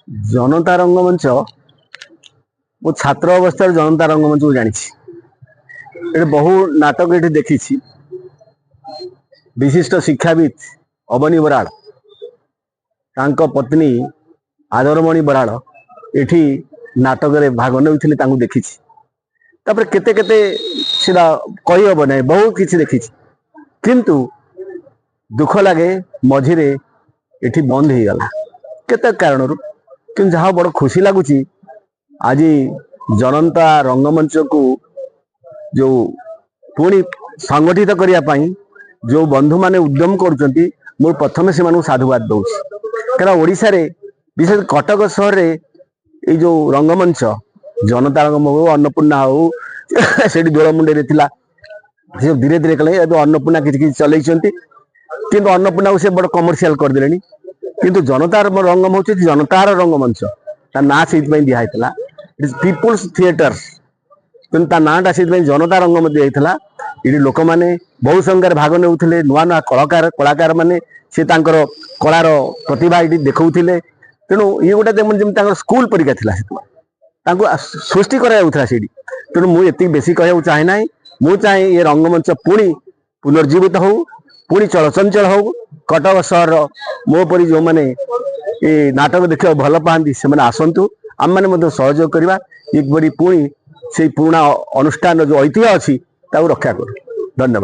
जनता रंगमंच मो छात्र अवस्था जनता रंगमंच को जानी ये बहु नाटक ये देखी विशिष्ट शिक्षाविद अवनी बराड़ पत्नी आदरमणि बराड़ ये नाटक रे भाग नहीं देखी केते केते सीधा कही हम ना बहुत किसी देखी किंतु दुख लगे मझिरे ये बंद हो गला केते कारण कि जहाँ बड़ खुशी लगुच आज जनता रंगमंच को जो पुणी संगठित करने जो बंधु माने उद्यम करुँच मु प्रथम से साधुवाद दौर क्या ओडिशा रे विशेष कटक सहर रे ये जो रंगमंच जनता रंगमंच हो अन्नपूर्णा हो से दोलमुंडे धीरे धीरे कले अन्नपूर्णा किसी चल कि अन्नपूर्णा को से बड़ कमर्शियल करदे किंतु जनता रंगम हूँ जनतार रंगमंच ता ना से दिखाई पीपुल्स थिएटर किंतु नाटा से जनता रंगमंच दिखाई ये लोक मैंने बहु संख्यार भाग ने नुआ नुआ कलाकार कलाकार मैंने सी कलार प्रतिभा ये देखते तेणु ये गोटे जमी स्कूल परीक्षा थी सृष्टि करा तेणु मुझे बेसी कह चाहे ना मु चाहे ये रंगमंच पुणी पुनर्जीवित हो पुणी चलचंचल हो कटक सहर मो परी जो मैंने ये नाटक देखा भल पाती से आसतु आम मैंने सहयोग करवा एक बड़ी पुणी से पुराणा अनुष्ठान जो ऐतिह्य अच्छी रक्षा करूँ। धन्यवाद।